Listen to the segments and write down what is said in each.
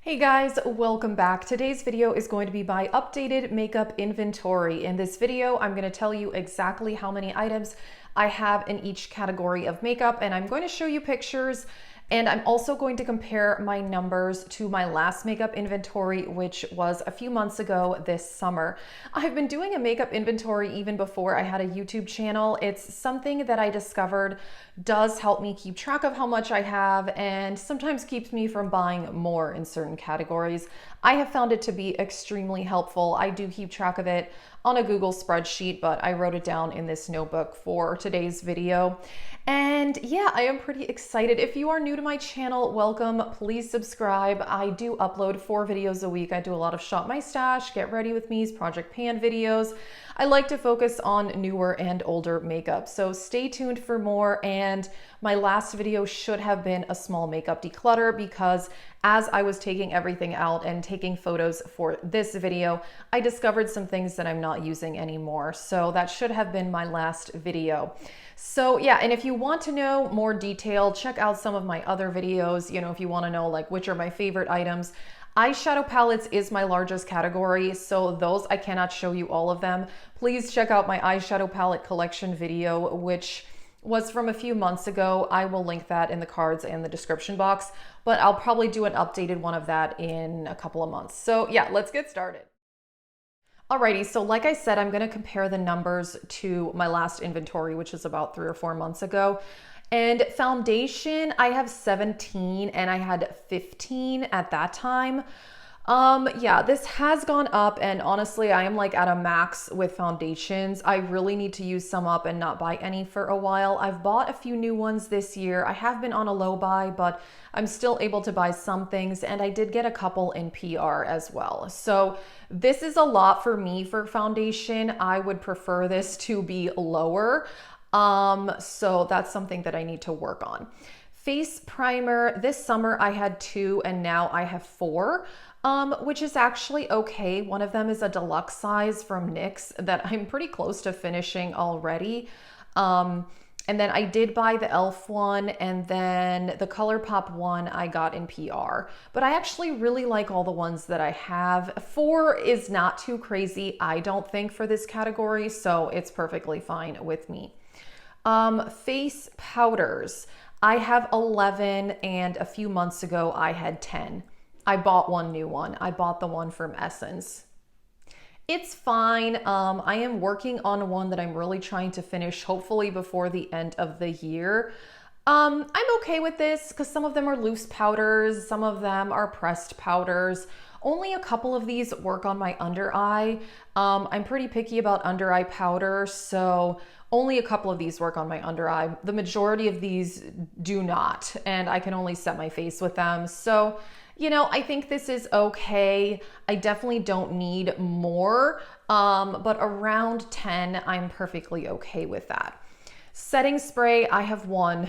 Hey guys, welcome back. Today's video is going to be my updated makeup inventory. In this video, I'm going to tell you exactly how many items I have in each category of makeup, and I'm going to show you pictures, and I'm also going to compare my numbers to my last makeup inventory, which was a few months ago this summer. I've been doing a makeup inventory even before I had a YouTube channel. It's something that I discovered does help me keep track of how much I have and sometimes keeps me from buying more in certain categories. I have found it to be extremely helpful. I do keep track of it on a Google spreadsheet, but I wrote it down in this notebook for today's video. And yeah, I am pretty excited. If you are new to my channel, welcome. Please subscribe. I do upload 4 videos a week. I do a lot of shop my stash, get ready with me's, project pan videos. I like to focus on newer and older makeup. So stay tuned for more. And my last video should have been a small makeup declutter because as I was taking everything out and taking photos for this video, I discovered some things that I'm not using anymore. So that should have been my last video. So yeah, and if you want to know more detail, check out some of my other videos. You know, if you want to know like which are my favorite items. Eyeshadow palettes is my largest category, so those I cannot show you all of them. Please check out my eyeshadow palette collection video, which was from a few months ago. I will link that in the cards and the description box, but I'll probably do an updated one of that in a couple of months. So yeah, let's get started. Alrighty, so like I said, I'm gonna compare the numbers to my last inventory, which is about 3 or 4 months ago. And foundation, I have 17 and I had 15 at that time. Yeah, this has gone up, and honestly, I am like at a max with foundations. I really need to use some up and not buy any for a while. I've bought a few new ones this year. I have been on a low buy, but I'm still able to buy some things, and I did get a couple in PR as well. So this is a lot for me for foundation. I would prefer this to be lower. So that's something that I need to work on. Face primer, this summer I had 2 and now I have 4. Which is actually okay. One of them is a deluxe size from NYX that I'm pretty close to finishing already. And then I did buy the e.l.f. one, and then the ColourPop one I got in PR. But I actually really like all the ones that I have. 4 is not too crazy, I don't think, for this category, so it's perfectly fine with me. Face powders. I have 11, and a few months ago I had 10. I bought one new one. I bought the one from Essence. It's fine. I am working on one that I'm really trying to finish, hopefully before the end of the year. I'm okay with this because some of them are loose powders, some of them are pressed powders. Only a couple of these work on my under eye. I'm pretty picky about under eye powder, so only a couple of these work on my under eye. The majority of these do not, and I can only set my face with them. So, you know, I think this is okay. I definitely don't need more, but around 10, I'm perfectly okay with that. Setting spray, I have 1.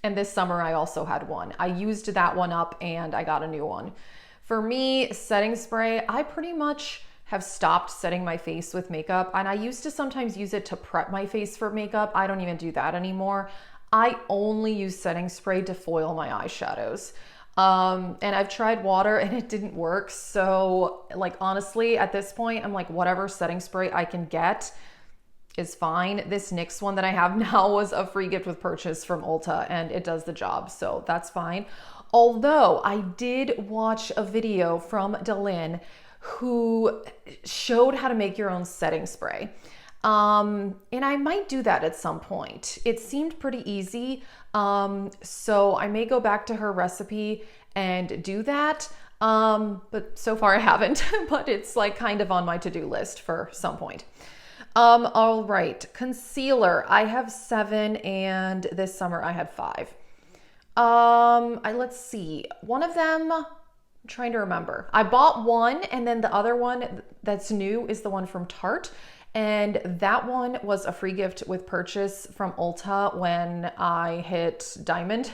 And this summer I also had 1. I used that one up and I got a new one. For me, setting spray, I pretty much have stopped setting my face with makeup, and I used to sometimes use it to prep my face for makeup. I don't even do that anymore. I only use setting spray to foil my eyeshadows. And I've tried water and it didn't work. So like, honestly, at this point, I'm like, whatever setting spray I can get is fine. This NYX one that I have now was a free gift with purchase from Ulta, and it does the job. So that's fine. Although I did watch a video from Delin who showed how to make your own setting spray. And I might do that at some point. It seemed pretty easy. So I may go back to her recipe and do that. But so far I haven't, but it's like kind of on my to-do list for some point. All right. Concealer. I have 7, and this summer I had 5. Let's see. One of them, I'm trying to remember. I bought one, and then the other one that's new is the one from Tarte. And that one was a free gift with purchase from Ulta when I hit Diamond.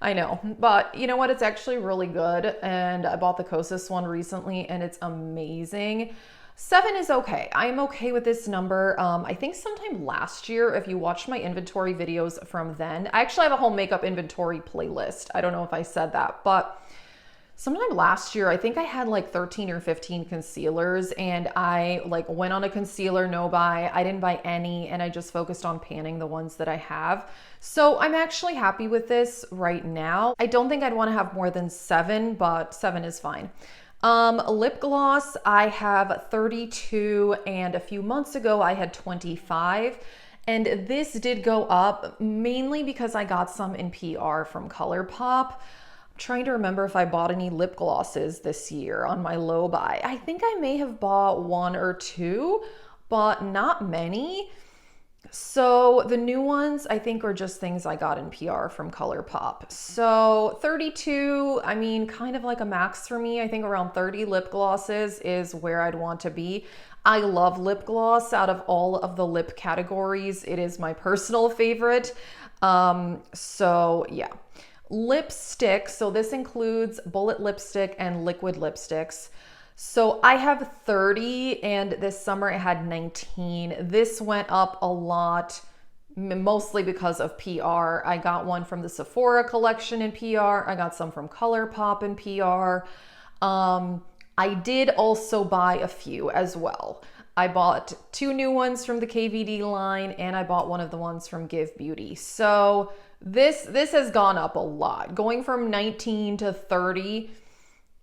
I know, but you know what? It's actually really good. And I bought the Kosas one recently and it's amazing. 7 is okay. I am okay with this number. I think sometime last year, if you watched my inventory videos from then, I actually have a whole makeup inventory playlist. I don't know if I said that, but sometime last year, I think I had like 13 or 15 concealers, and I like went on a concealer no buy. I didn't buy any, and I just focused on panning the ones that I have. So I'm actually happy with this right now. I don't think I'd want to have more than 7, but 7 is fine. Lip gloss, I have 32, and a few months ago I had 25. And this did go up mainly because I got some in PR from ColourPop. I'm trying to remember if I bought any lip glosses this year on my low buy. I think I may have bought 1 or 2, but not many. So the new ones I think are just things I got in PR from ColourPop. So 32, I mean, kind of like a max for me. I think around 30 lip glosses is where I'd want to be. I love lip gloss. Out of all of the lip categories, it is my personal favorite. So yeah. Lipstick, so this includes bullet lipstick and liquid lipsticks. So I have 30, and this summer I had 19. This went up a lot, mostly because of PR. I got one from the Sephora collection in PR. I got some from ColourPop in PR. I did also buy a few as well. I bought 2 new ones from the KVD line, and I bought one of the ones from Give Beauty. So this has gone up a lot, going from 19 to 30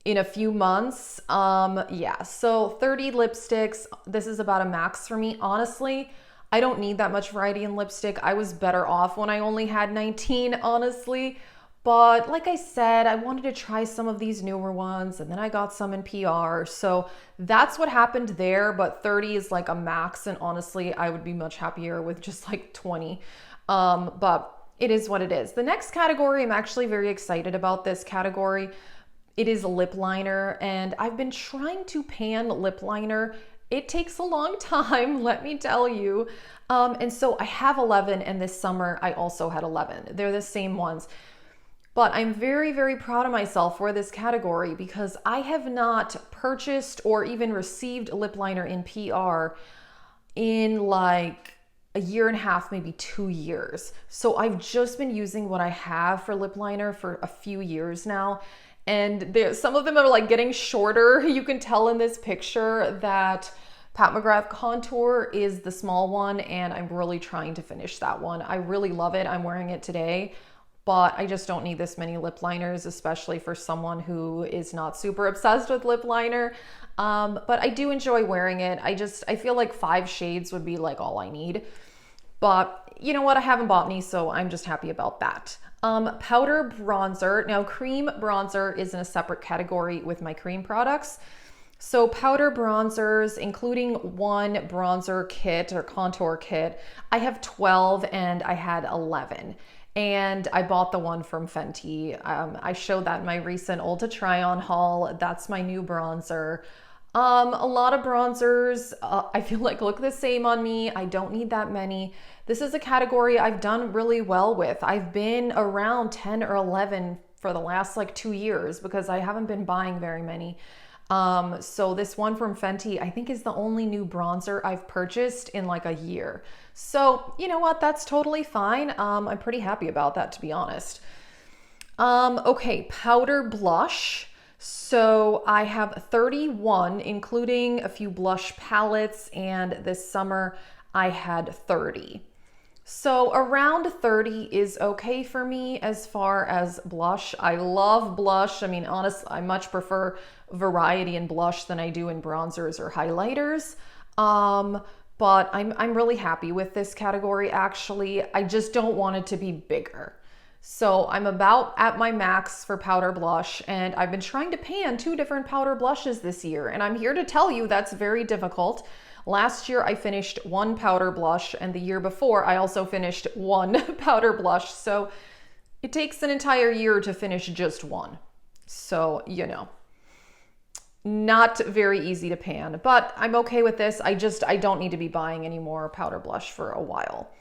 in a few months. Yeah, so 30 lipsticks. This is about a max for me. Honestly, I don't need that much variety in lipstick. I was better off when I only had 19, honestly. But like I said, I wanted to try some of these newer ones, and then I got some in PR. So that's what happened there. But 30 is like a max. And honestly, I would be much happier with just like 20. But it is what it is. The next category, I'm actually very excited about this category. It is lip liner, and I've been trying to pan lip liner. It takes a long time, let me tell you. And so I have 11, and this summer I also had 11. They're the same ones. But I'm very, very proud of myself for this category because I have not purchased or even received a lip liner in PR in like a year and a half, maybe 2 years. So I've just been using what I have for lip liner for a few years now. And some of them are like getting shorter. You can tell in this picture that Pat McGrath Contour is the small one, and I'm really trying to finish that one. I really love it. I'm wearing it today, but I just don't need this many lip liners, especially for someone who is not super obsessed with lip liner. But I do enjoy wearing it. I feel like 5 shades would be like all I need. But you know what? I haven't bought any, so I'm just happy about that. Powder bronzer. Now, cream bronzer is in a separate category with my cream products. So powder bronzers, including 1 bronzer kit or contour kit, I have 12 and I had 11. And I bought the one from Fenty. I showed that in my recent Ulta try-on haul. That's my new bronzer. A lot of bronzers, I feel like look the same on me. I don't need that many. This is a category I've done really well with. I've been around 10 or 11 for the last like 2 years because I haven't been buying very many. So this one from Fenty, I think is the only new bronzer I've purchased in like a year. So you know what? That's totally fine. I'm pretty happy about that, to be honest. Okay, powder blush. So I have 31, including a few blush palettes, and this summer I had 30. So around 30 is okay for me as far as blush. I love blush. I mean, honestly, I much prefer variety in blush than I do in bronzers or highlighters. But I'm really happy with this category, actually. I just don't want it to be bigger. So I'm about at my max for powder blush, and I've been trying to pan 2 different powder blushes this year, and I'm here to tell you that's very difficult. Last year I finished 1 powder blush, and the year before I also finished 1 powder blush. So it takes an entire year to finish just 1. So, you know, not very easy to pan, but I'm okay with this. I don't need to be buying any more powder blush for a while.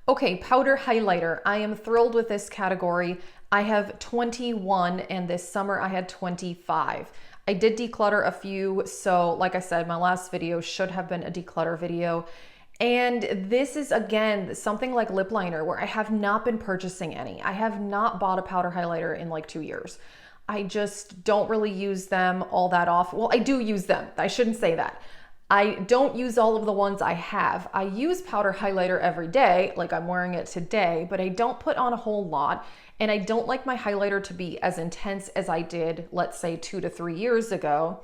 Okay, powder highlighter. I am thrilled with this category. I have 21, and this summer I had 25. I did declutter a few, so like I said, my last video should have been a declutter video. And this is, again, something like lip liner where I have not been purchasing any. I have not bought a powder highlighter in like 2 years. I just don't really use them all that often. Well, I do use them. I shouldn't say that. I don't use all of the ones I have. I use powder highlighter every day, like I'm wearing it today, but I don't put on a whole lot. And I don't like my highlighter to be as intense as I did, let's say 2 to 3 years ago.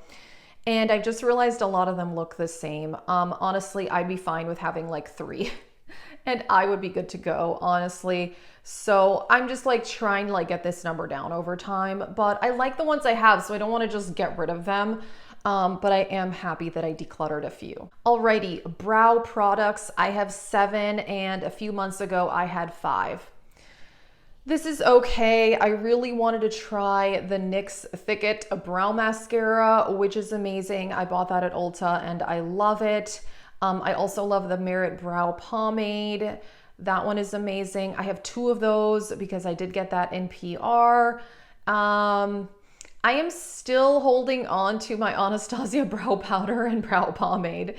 And I just realized a lot of them look the same. Honestly, I'd be fine with having like 3 and I would be good to go, honestly. So I'm just like trying to like get this number down over time, but I like the ones I have, so I don't want to just get rid of them. But I am happy that I decluttered a few. Alrighty, brow products. I have 7 and a few months ago I had 5. This is okay. I really wanted to try the NYX Thicket Brow Mascara, which is amazing. I bought that at Ulta and I love it. I also love the Merit Brow Pomade. That one is amazing. I have 2 of those because I did get that in PR. I am still holding on to my Anastasia brow powder and brow pomade.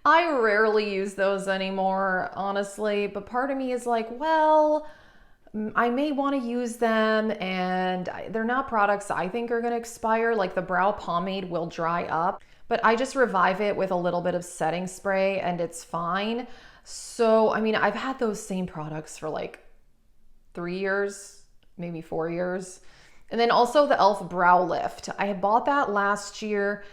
I rarely use those anymore, honestly, but part of me is like, well, I may want to use them, and they're not products I think are going to expire. Like the brow pomade will dry up, but I just revive it with a little bit of setting spray and it's fine. So, I mean, I've had those same products for like 3 years, maybe 4 years. And then also the e.l.f. Brow Lift. I bought that last year.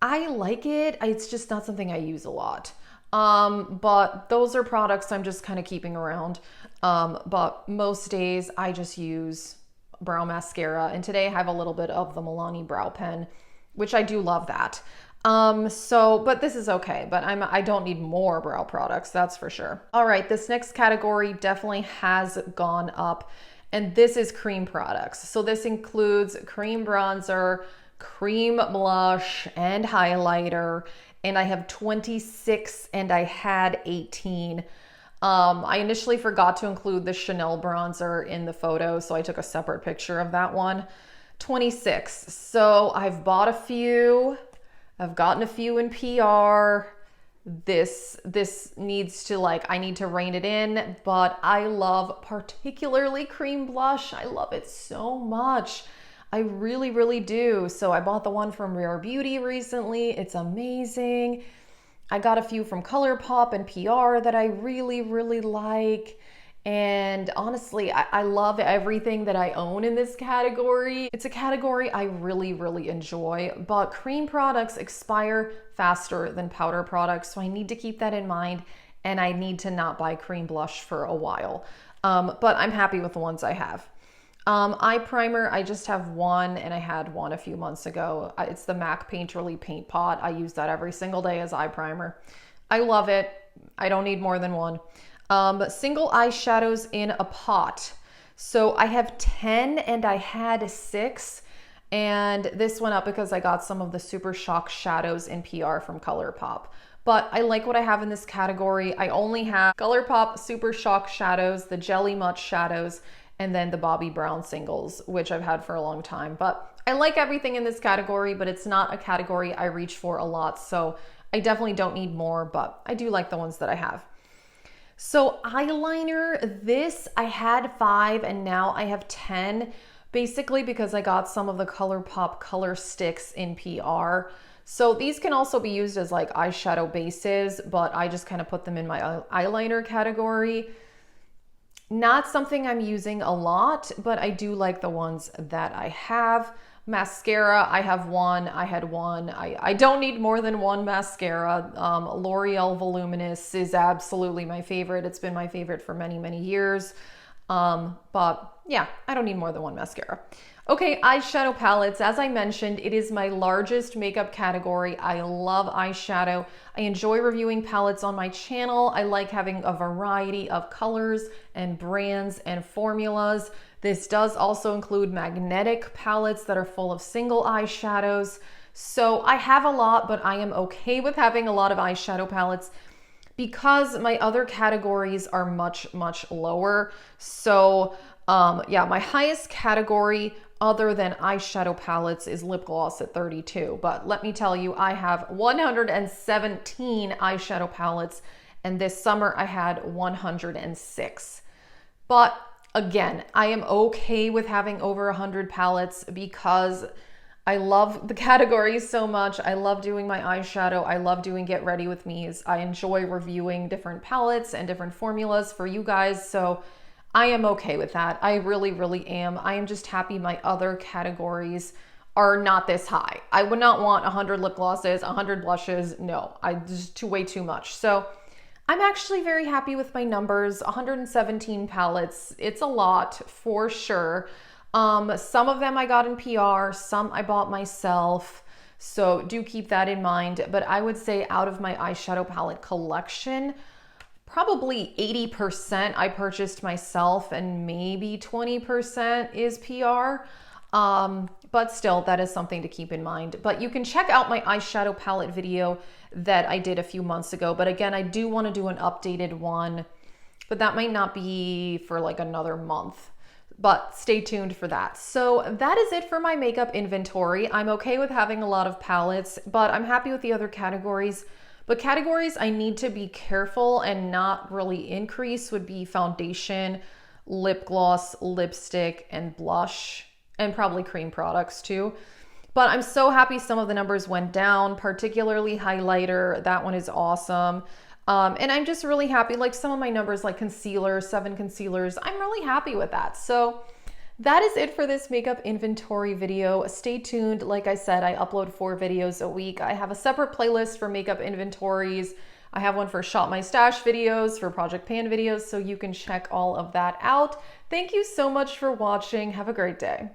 I like it. It's just not something I use a lot. But those are products I'm just kind of keeping around. But most days I just use brow mascara. And today I have a little bit of the Milani brow pen, which I do love that. But this is okay, but I don't need more brow products, that's for sure. All right, this next category definitely has gone up, and this is cream products. So this includes cream bronzer, cream blush, and highlighter, and I have 26 and I had 18. I initially forgot to include the Chanel bronzer in the photo, so I took a separate picture of that one. 26. So I've bought a few. I've gotten a few in PR. This needs to I need to rein it in, but I love particularly cream blush. I love it so much. I really, really do. So I bought the one from Rare Beauty recently. It's amazing. I got a few from ColourPop and PR that I really, really like. And honestly, I love everything that I own in this category. It's a category I really, really enjoy, but cream products expire faster than powder products, so I need to keep that in mind, and I need to not buy cream blush for a while. But I'm happy with the ones I have. Eye primer, I just have one, and I had one a few months ago. It's the MAC Painterly Paint Pot. I use that every single day as eye primer. I love it. I don't need more than one. Single eyeshadows in a pot. So I have 10 and I had 6, and this went up because I got some of the Super Shock shadows in PR from ColourPop. But I like what I have in this category. I only have ColourPop Super Shock shadows, the Jelly Much shadows, and then the Bobbi Brown singles, which I've had for a long time. But I like everything in this category, but it's not a category I reach for a lot. So I definitely don't need more, but I do like the ones that I have. So eyeliner, this I had 5 and now I have 10, basically because I got some of the ColourPop color sticks in PR. So these can also be used as like eyeshadow bases, but I just kind of put them in my eyeliner category. Not something I'm using a lot, but I do like the ones that I have. Mascara, I have one, I had one. I don't need more than one mascara. L'Oreal Voluminous is absolutely my favorite. It's been my favorite for many, many years. But yeah, I don't need more than one mascara. Okay, eyeshadow palettes. As I mentioned, it is my largest makeup category. I love eyeshadow. I enjoy reviewing palettes on my channel. I like having a variety of colors and brands and formulas. This does also include magnetic palettes that are full of single eyeshadows. So I have a lot, but I am okay with having a lot of eyeshadow palettes because my other categories are much, much lower. So yeah, my highest category other than eyeshadow palettes is lip gloss at 32. But let me tell you, I have 117 eyeshadow palettes, and this summer I had 106. But Again, I am okay with having over 100 palettes because I love the categories so much. I love doing my eyeshadow. I love doing Get Ready With Me's. I enjoy reviewing different palettes and different formulas for you guys. So I am okay with that. I really, really am. I am just happy my other categories are not this high. I would not want 100 lip glosses, 100 blushes. No, I just way too much. So I'm actually very happy with my numbers. 117 palettes. It's a lot for sure. Some of them I got in PR, some I bought myself. So do keep that in mind. But I would say out of my eyeshadow palette collection, probably 80% I purchased myself and maybe 20% is PR. But still, that is something to keep in mind. But you can check out my eyeshadow palette video that I did a few months ago. But again, I do want to do an updated one, but that might not be for like another month. But stay tuned for that. So that is it for my makeup inventory. I'm okay with having a lot of palettes, but I'm happy with the other categories. But categories I need to be careful and not really increase would be foundation, lip gloss, lipstick, and blush, and probably cream products too. But I'm so happy some of the numbers went down, particularly highlighter. That one is awesome. And I'm just really happy, like some of my numbers like concealer, 7 concealers, I'm really happy with that. So that is it for this makeup inventory video. Stay tuned. Like I said, I upload 4 videos a week. I have a separate playlist for makeup inventories. I have one for Shop My Stash videos, for Project Pan videos, so you can check all of that out. Thank you so much for watching. Have a great day.